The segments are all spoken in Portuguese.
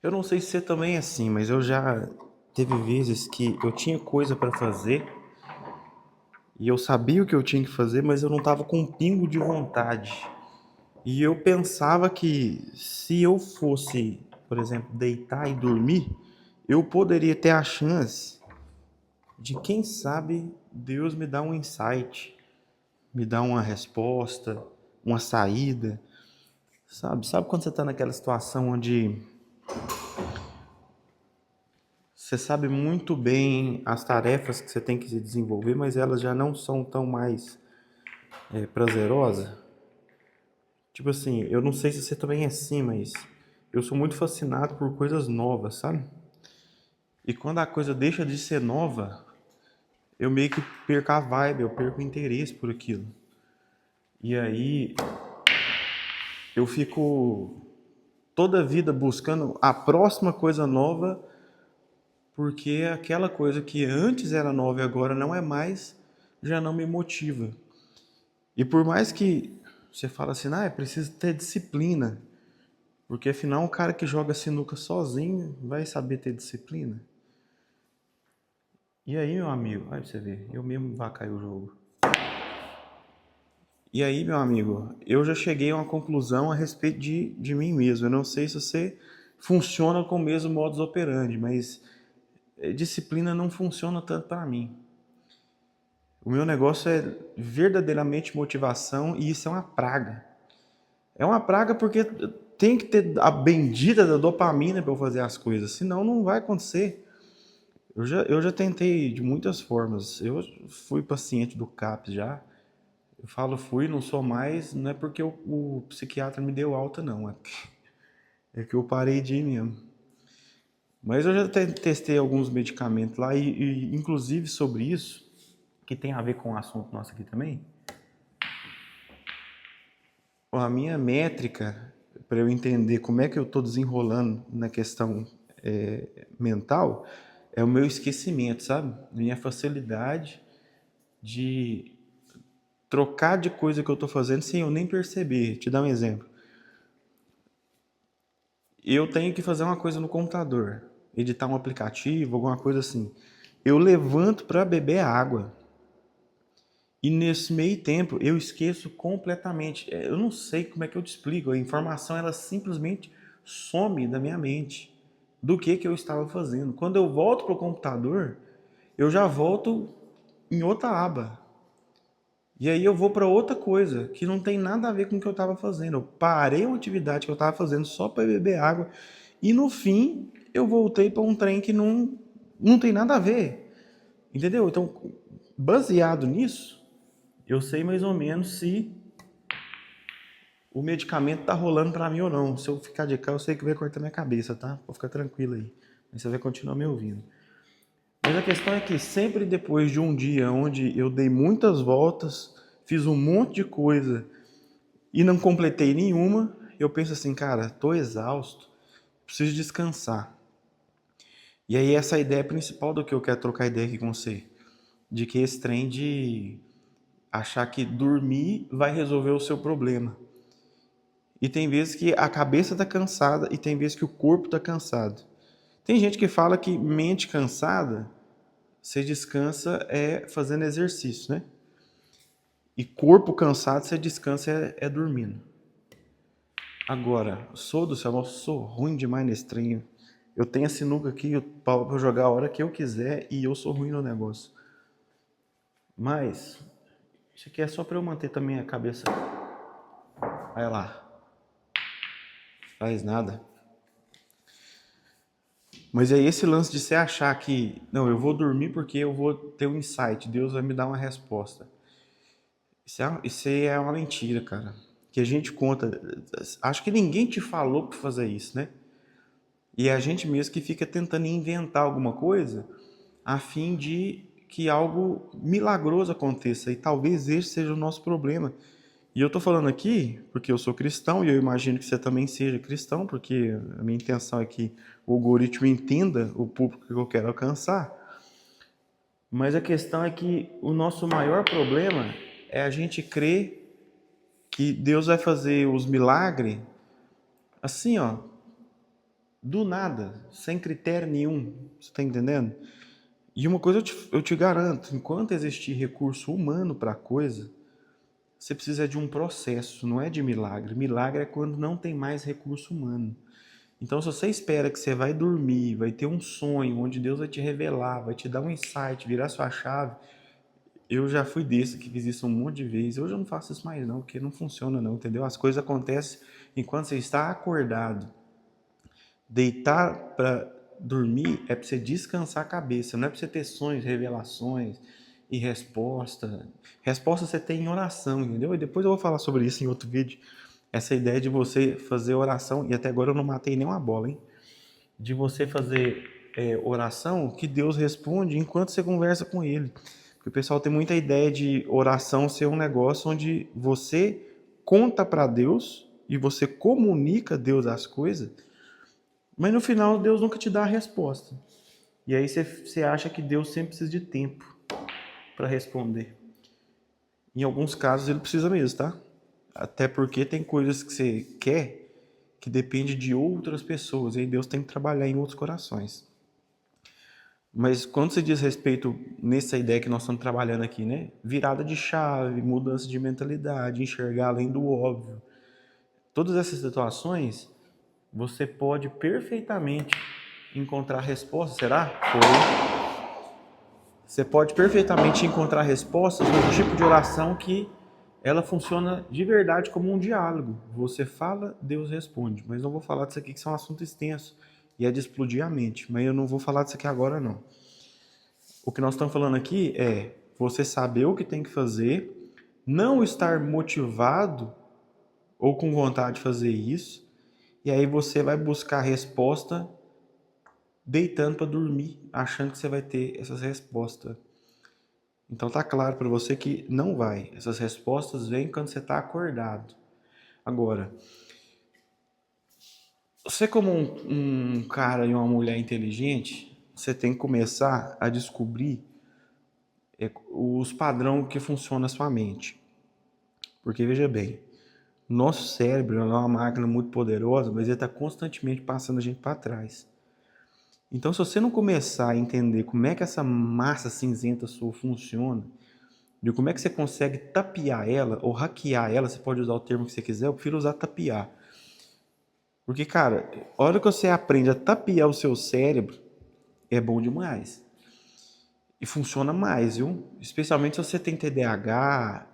Eu não sei se você também é assim, mas eu já teve vezes que eu tinha coisa para fazer e eu sabia o que eu tinha que fazer, mas eu não tava com um pingo de vontade. E eu pensava que se eu fosse, por exemplo, deitar e dormir, eu poderia ter a chance de, quem sabe, Deus me dar um insight, me dar uma resposta, uma saída, sabe? Sabe quando você está naquela situação onde você sabe muito bem as tarefas que você tem que desenvolver, mas elas já não são tão mais prazerosas? Tipo assim, eu não sei se você também é assim, mas eu sou muito fascinado por coisas novas, sabe? E quando a coisa deixa de ser nova, eu meio que perco a vibe, eu perco o interesse por aquilo. E aí eu fico toda a vida buscando a próxima coisa nova, porque aquela coisa que antes era nova e agora não é mais, já não me motiva. E por mais que você fala assim, é preciso ter disciplina, porque afinal um cara que joga sinuca sozinho vai saber ter disciplina. E aí, meu amigo, aí você vê, eu mesmo vacai o jogo. E aí, meu amigo, eu já cheguei a uma conclusão a respeito de mim mesmo. Eu não sei se você funciona com o mesmo modus operandi, mas disciplina não funciona tanto para mim. O meu negócio é verdadeiramente motivação e isso é uma praga. É uma praga porque tem que ter a bendita da dopamina para eu fazer as coisas, senão não vai acontecer. Eu já tentei de muitas formas. Eu fui paciente do CAPS já. Eu falo fui, não sou mais, não é porque o psiquiatra me deu alta, não. É que eu parei de ir mesmo. Mas eu já testei alguns medicamentos lá e inclusive sobre isso, que tem a ver com o assunto nosso aqui também, a minha métrica para eu entender como é que eu estou desenrolando na questão mental é o meu esquecimento, sabe? Minha facilidade de trocar de coisa que eu estou fazendo sem eu nem perceber. Te dar um exemplo. Eu tenho que fazer uma coisa no computador, editar um aplicativo, alguma coisa assim. Eu levanto para beber água. E nesse meio tempo eu esqueço completamente. Eu não sei como é que eu te explico. A informação ela simplesmente some da minha mente do que eu estava fazendo. Quando eu volto para o computador, eu já volto em outra aba. E aí eu vou para outra coisa que não tem nada a ver com o que eu estava fazendo. Eu parei uma atividade que eu estava fazendo só para beber água e no fim eu voltei para um trem que não tem nada a ver. Entendeu? Então, baseado nisso, eu sei mais ou menos se o medicamento tá rolando para mim ou não. Se eu ficar de cá, eu sei que vai cortar minha cabeça, tá? Pode ficar tranquilo aí. Mas você vai continuar me ouvindo. Mas a questão é que sempre depois de um dia onde eu dei muitas voltas, fiz um monte de coisa e não completei nenhuma, eu penso assim, cara, tô exausto, preciso descansar. E aí essa é a ideia principal do que eu quero trocar ideia aqui com você. De que esse trem de achar que dormir vai resolver o seu problema. E tem vezes que a cabeça tá cansada e tem vezes que o corpo tá cansado. Tem gente que fala que mente cansada, você descansa fazendo exercício, né? E corpo cansado, você descansa dormindo. Agora, sou do céu, eu sou ruim demais nesse trem. Eu tenho a sinuca aqui para jogar a hora que eu quiser e eu sou ruim no negócio. Mas, isso aqui é só para eu manter também a cabeça. Vai lá, faz nada. Mas é esse lance de você achar que, não, eu vou dormir porque eu vou ter um insight, Deus vai me dar uma resposta. Isso aí é uma mentira, cara. Que a gente conta. Acho que ninguém te falou para fazer isso, né? E é a gente mesmo que fica tentando inventar alguma coisa a fim de que algo milagroso aconteça. E talvez esse seja o nosso problema. E eu tô falando aqui porque eu sou cristão e eu imagino que você também seja cristão, porque a minha intenção é que o algoritmo entenda o público que eu quero alcançar. Mas a questão é que o nosso maior problema é a gente crer que Deus vai fazer os milagres assim, ó, do nada, sem critério nenhum. Você está entendendo? E uma coisa eu te garanto, enquanto existir recurso humano para a coisa, você precisa de um processo, não é de milagre. Milagre é quando não tem mais recurso humano. Então, se você espera que você vai dormir, vai ter um sonho onde Deus vai te revelar, vai te dar um insight, virar sua chave, eu já fui desse que fiz isso um monte de vezes. Hoje eu não faço isso mais não, porque não funciona não, entendeu? As coisas acontecem enquanto você está acordado. Deitar para dormir é para você descansar a cabeça, não é para você ter sonhos, revelações e resposta. Resposta você tem em oração, entendeu? E depois eu vou falar sobre isso em outro vídeo. Essa ideia de você fazer oração, e até agora eu não matei nenhuma bola, hein? De você fazer oração que Deus responde enquanto você conversa com Ele. Porque o pessoal tem muita ideia de oração ser um negócio onde você conta para Deus e você comunica a Deus as coisas, mas no final Deus nunca te dá a resposta. E aí você acha que Deus sempre precisa de tempo para responder. Em alguns casos ele precisa mesmo, tá? Até porque tem coisas que você quer que depende de outras pessoas, e aí Deus tem que trabalhar em outros corações. Mas quando se diz respeito nessa ideia que nós estamos trabalhando aqui, né? Virada de chave, mudança de mentalidade, enxergar além do óbvio. Todas essas situações, você pode perfeitamente encontrar respostas. Será? Foi. Você pode perfeitamente encontrar respostas no tipo de oração que ela funciona de verdade como um diálogo. Você fala, Deus responde. Mas não vou falar disso aqui, que isso é um assunto extenso e é de explodir a mente. Mas eu não vou falar disso aqui agora, não. O que nós estamos falando aqui é você saber o que tem que fazer, não estar motivado ou com vontade de fazer isso, e aí você vai buscar a resposta deitando para dormir, achando que você vai ter essas respostas. Então tá claro para você que não vai. Essas respostas vêm quando você está acordado. Agora, você como um cara e uma mulher inteligente, você tem que começar a descobrir os padrões que funcionam na sua mente. Porque veja bem, nosso cérebro é uma máquina muito poderosa, mas ele está constantemente passando a gente para trás. Então, se você não começar a entender como é que essa massa cinzenta sua funciona, de como é que você consegue tapear ela ou hackear ela, você pode usar o termo que você quiser, eu prefiro usar tapear. Porque, cara, a hora que você aprende a tapear o seu cérebro, é bom demais. E funciona mais, viu? Especialmente se você tem TDAH,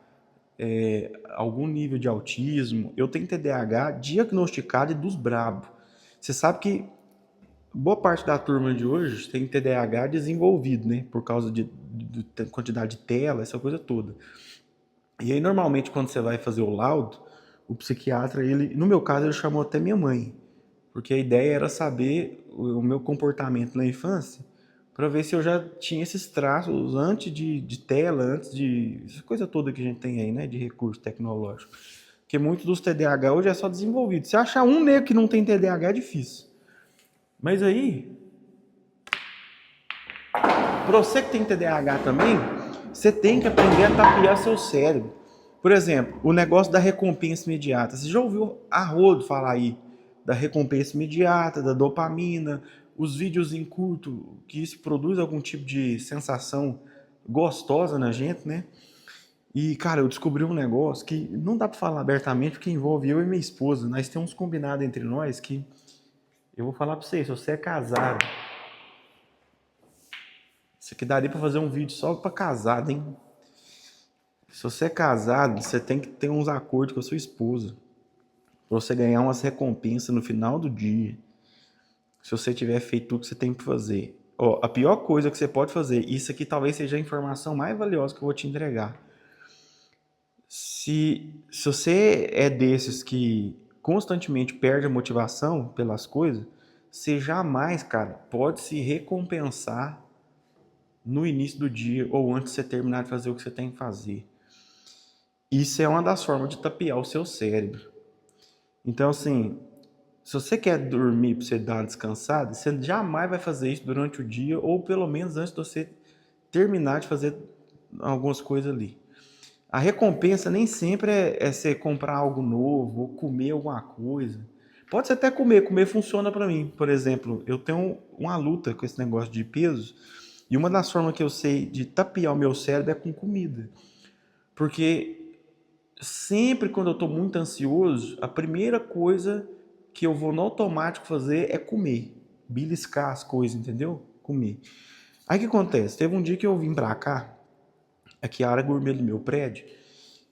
algum nível de autismo. Eu tenho TDAH diagnosticado e dos brabo. Você sabe que boa parte da turma de hoje tem TDAH desenvolvido, né? Por causa de quantidade de tela, essa coisa toda. E aí, normalmente, quando você vai fazer o laudo, o psiquiatra, ele, no meu caso, ele chamou até minha mãe. Porque a ideia era saber o meu comportamento na infância, para ver se eu já tinha esses traços antes de tela, antes de essa coisa toda que a gente tem aí, né? De recurso tecnológico. Porque muitos dos TDAH hoje é só desenvolvido. Se achar um negro que não tem TDAH é difícil. Mas aí, para você que tem TDAH também, você tem que aprender a tapear seu cérebro. Por exemplo, o negócio da recompensa imediata. Você já ouviu a rodo falar aí da recompensa imediata, da dopamina, os vídeos em curto, que isso produz algum tipo de sensação gostosa na gente, né? E, cara, eu descobri um negócio que não dá para falar abertamente, porque envolve eu e minha esposa. Nós temos uns combinados entre nós que eu vou falar para você, se você é casado, isso aqui daria para fazer um vídeo só para casado, hein? Se você é casado, você tem que ter uns acordos com a sua esposa para você ganhar umas recompensas no final do dia. Se você tiver feito tudo que você tem que fazer. Ó, a pior coisa que você pode fazer, isso aqui talvez seja a informação mais valiosa que eu vou te entregar. Se você é desses que constantemente perde a motivação pelas coisas, você jamais, cara, pode se recompensar no início do dia ou antes de você terminar de fazer o que você tem que fazer. Isso é uma das formas de tapear o seu cérebro. Então, assim, se você quer dormir para você dar uma descansada, você jamais vai fazer isso durante o dia ou pelo menos antes de você terminar de fazer algumas coisas ali. A recompensa nem sempre é você comprar algo novo ou comer alguma coisa. Pode ser até comer, comer funciona para mim. Por exemplo, eu tenho uma luta com esse negócio de peso, e uma das formas que eu sei de tapear o meu cérebro é com comida. Porque sempre quando eu estou muito ansioso, a primeira coisa que eu vou no automático fazer é comer. Beliscar as coisas, entendeu? Comer. Aí o que acontece? Teve um dia que eu vim pra cá, aqui é a área gourmet do meu prédio,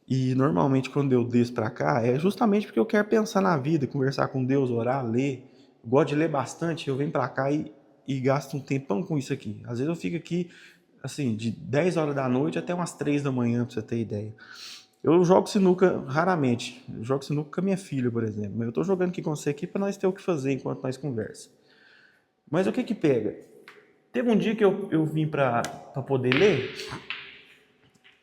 e normalmente quando eu desço pra cá é justamente porque eu quero pensar na vida, conversar com Deus, orar, ler. Eu gosto de ler bastante, eu venho pra cá e gasto um tempão com isso aqui. Às vezes eu fico aqui, assim, de 10 horas da noite até umas 3 da manhã, pra você ter ideia. Eu jogo sinuca raramente. Eu jogo sinuca com a minha filha, por exemplo. Mas eu tô jogando aqui com você aqui pra nós ter o que fazer enquanto nós conversa. Mas o que que pega? Teve um dia que eu vim pra poder ler,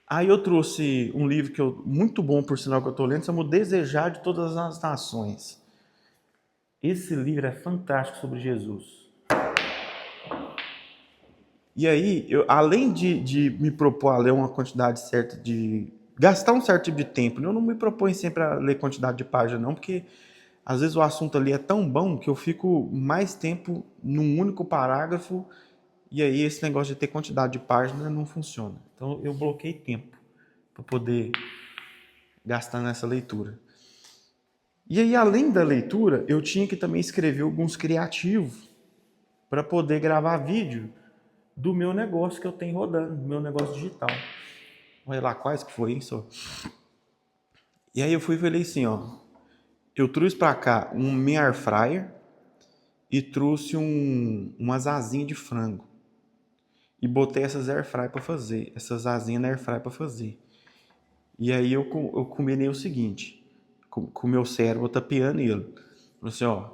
aí eu trouxe um livro muito bom, por sinal, que eu tô lendo, chama O Desejar de Todas as Nações. Esse livro é fantástico sobre Jesus. E aí, além de me propor a ler uma quantidade certa de... gastar um certo tipo de tempo, eu não me proponho sempre a ler quantidade de páginas, não, porque às vezes o assunto ali é tão bom que eu fico mais tempo num único parágrafo, e aí esse negócio de ter quantidade de páginas não funciona. Então eu bloqueei tempo para poder gastar nessa leitura. E aí, além da leitura, eu tinha que também escrever alguns criativos para poder gravar vídeo do meu negócio que eu tenho rodando, do meu negócio digital. Olha lá, quais que foi, hein, só. E aí eu fui e falei assim, ó, eu trouxe para cá um minha air fryer e trouxe umas asinhas de frango. E botei essas air fry para fazer, essas asinhas na air fry para fazer. E aí eu combinei o seguinte, com o meu cérebro tapeando ele. Falei assim, ó,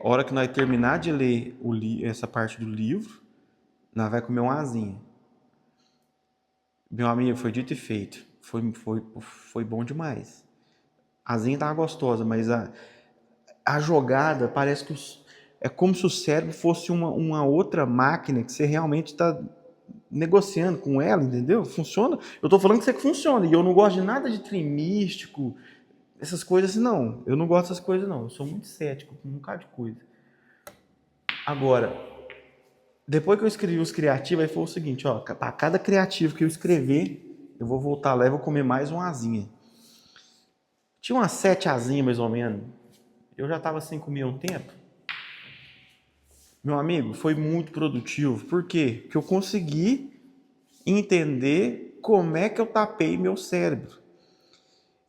hora que nós terminar de ler essa parte do livro, nós vai comer uma asinha. Meu amigo, foi dito e feito. Foi bom demais. A asinha tava gostosa, mas a jogada parece que é como se o cérebro fosse uma outra máquina que você realmente está negociando com ela, entendeu? Funciona. Eu tô falando que isso aqui funciona. E eu não gosto de nada de trem místico, essas coisas assim, não. Eu não gosto dessas coisas, não. Eu sou muito cético com um bocado de coisa. Agora, depois que eu escrevi os criativos, aí foi o seguinte, ó, para cada criativo que eu escrever, eu vou voltar lá e vou comer mais uma asinha. Tinha umas 7 asinhas, mais ou menos. Eu já tava sem comer um tempo. Meu amigo, foi muito produtivo. Por quê? Porque eu consegui entender como é que eu tapei meu cérebro.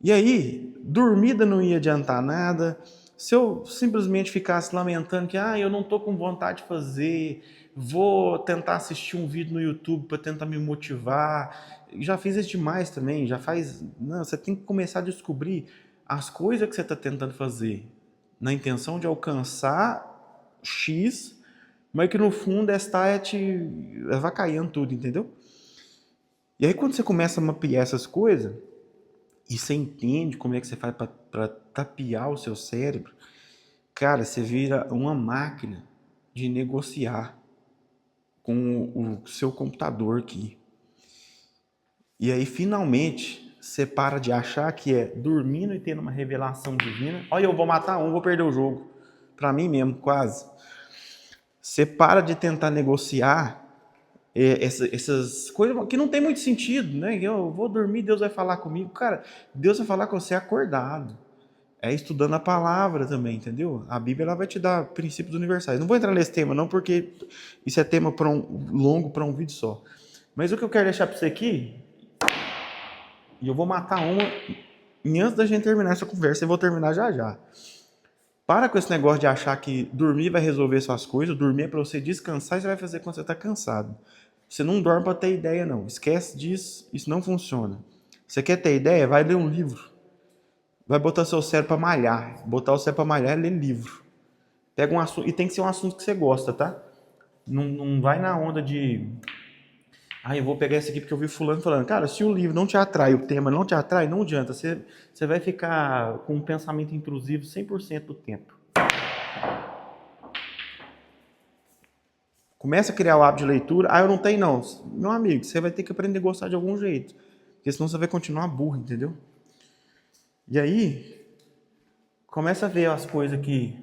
E aí, dormida não ia adiantar nada. Se eu simplesmente ficasse lamentando que eu não tô com vontade de fazer, vou tentar assistir um vídeo no YouTube para tentar me motivar. Já fiz isso demais também, já faz... Não, você tem que começar a descobrir as coisas que você está tentando fazer na intenção de alcançar X, mas que no fundo está te avacalhando tudo, entendeu? E aí quando você começa a mapear essas coisas, e você entende como é que você faz para tapear o seu cérebro, cara, você vira uma máquina de negociar com o seu computador aqui. E aí, finalmente, você para de achar que é dormindo e tendo uma revelação divina. Olha, eu vou matar um, vou perder o jogo. Para mim mesmo, quase. Você para de tentar negociar essas coisas que não tem muito sentido, né? Eu vou dormir, Deus vai falar comigo. Cara, Deus vai falar com você acordado. É estudando a palavra também, entendeu? A Bíblia ela vai te dar princípios universais. Não vou entrar nesse tema não, porque isso é tema longo para um vídeo só. Mas o que eu quero deixar para você aqui, e eu vou matar uma, e antes da gente terminar essa conversa, eu vou terminar já já. Para com esse negócio de achar que dormir vai resolver suas coisas, dormir é para você descansar e você vai fazer quando você está cansado. Você não dorme para ter ideia, não. Esquece disso, isso não funciona. Você quer ter ideia? Vai ler um livro. Vai botar seu cérebro para malhar. Botar o cérebro para malhar é ler livro. Pega um assunto, e tem que ser um assunto que você gosta, tá? Não vai na onda de... eu vou pegar esse aqui porque eu vi fulano falando. Cara, se o livro não te atrai, o tema não te atrai, não adianta. Você vai ficar com um pensamento intrusivo 100% do tempo. Começa a criar o hábito de leitura. Eu não tenho não. Meu amigo, você vai ter que aprender a gostar de algum jeito. Porque senão você vai continuar burro, entendeu? E aí, Começa a ver as coisas que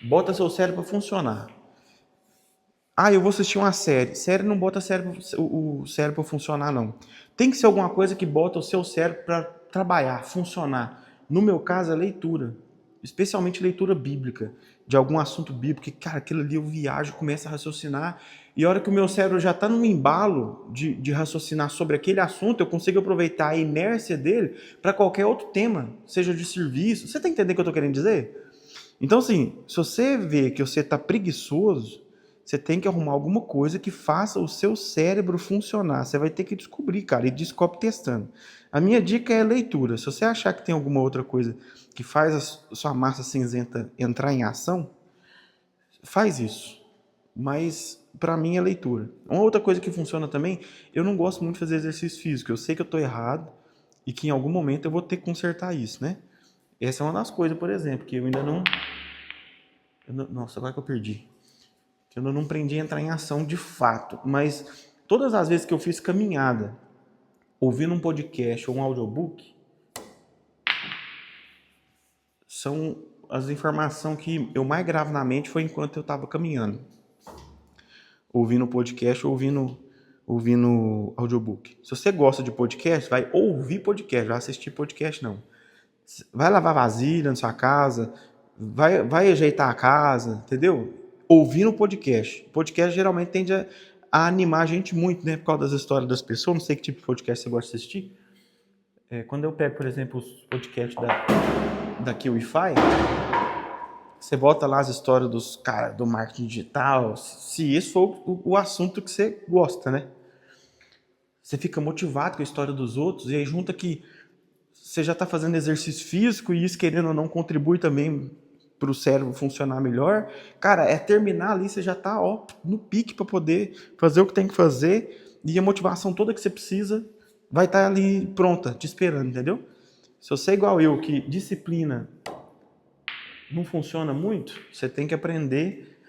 bota seu cérebro para funcionar. Ah, eu vou assistir uma série. Série não bota o cérebro para funcionar, não. Tem que ser alguma coisa que bota o seu cérebro para trabalhar, funcionar. No meu caso, é leitura. Especialmente leitura bíblica. De algum assunto bíblico. Que, cara, aquilo ali eu viajo, começo a raciocinar. E a hora que o meu cérebro já está num embalo de raciocinar sobre aquele assunto, eu consigo aproveitar a inércia dele para qualquer outro tema. Seja de serviço. Você está entendendo o que eu estou querendo dizer? Então, assim, se você vê que você está preguiçoso, você tem que arrumar alguma coisa que faça o seu cérebro funcionar. Você vai ter que descobrir, cara, e descobre testando. A minha dica é leitura. Se você achar que tem alguma outra coisa que faz a sua massa cinzenta entrar em ação, faz isso. Mas, para mim, é leitura. Uma outra coisa que funciona também, eu não gosto muito de fazer exercício físico. Eu sei que eu estou errado e que em algum momento eu vou ter que consertar isso, né? Essa é uma das coisas, por exemplo, que eu ainda não... Nossa, agora que eu perdi. Eu não aprendi a entrar em ação de fato, mas todas as vezes que eu fiz caminhada, ouvindo um podcast ou um audiobook, são as informações que eu mais gravo na mente foi enquanto eu estava caminhando. Ouvindo podcast ou ouvindo audiobook. Se você gosta de podcast, vai ouvir podcast, vai assistir podcast não. Vai lavar vasilha na sua casa, vai ajeitar a casa, entendeu? Ouvindo podcast. Podcast geralmente tende a animar a gente muito, né? Por causa das histórias das pessoas. Não sei que tipo de podcast você gosta de assistir. Quando eu pego, por exemplo, os podcasts da QIFI, você bota lá as histórias dos caras do marketing digital, se esse for o assunto que você gosta, né? Você fica motivado com a história dos outros e aí junta que você já está fazendo exercício físico e isso, querendo ou não, contribui também para o cérebro funcionar melhor. Cara, é terminar ali, você já está no pique para poder fazer o que tem que fazer e a motivação toda que você precisa vai estar ali pronta, te esperando, entendeu? Se você é igual eu, que disciplina não funciona muito, você tem que aprender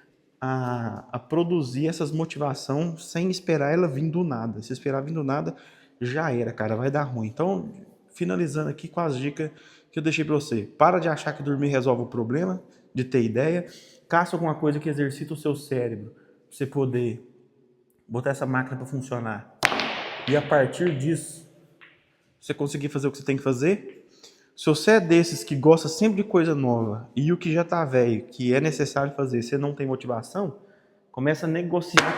a produzir essas motivações sem esperar ela vir do nada. Se esperar vir do nada, já era, cara, vai dar ruim. Então, finalizando aqui com as dicas que eu deixei para você. Para de achar que dormir resolve o problema, de ter ideia. Caça alguma coisa que exercita o seu cérebro, para você poder botar essa máquina para funcionar. E a partir disso, você conseguir fazer o que você tem que fazer. Se você é desses que gosta sempre de coisa nova e o que já tá velho, que é necessário fazer, você não tem motivação, começa a negociar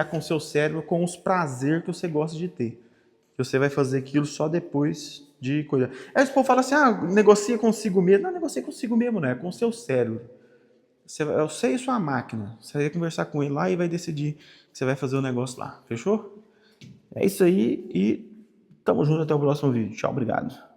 com o seu cérebro com os prazeres que você gosta de ter. Que você vai fazer aquilo só depois de coisa. Aí o povo fala assim, negocia consigo mesmo. Não, negocia consigo mesmo, não, é com o seu cérebro. Você e sua máquina. Você vai conversar com ele lá e vai decidir que você vai fazer o negócio lá. Fechou? É isso aí e tamo junto até o próximo vídeo. Tchau, obrigado.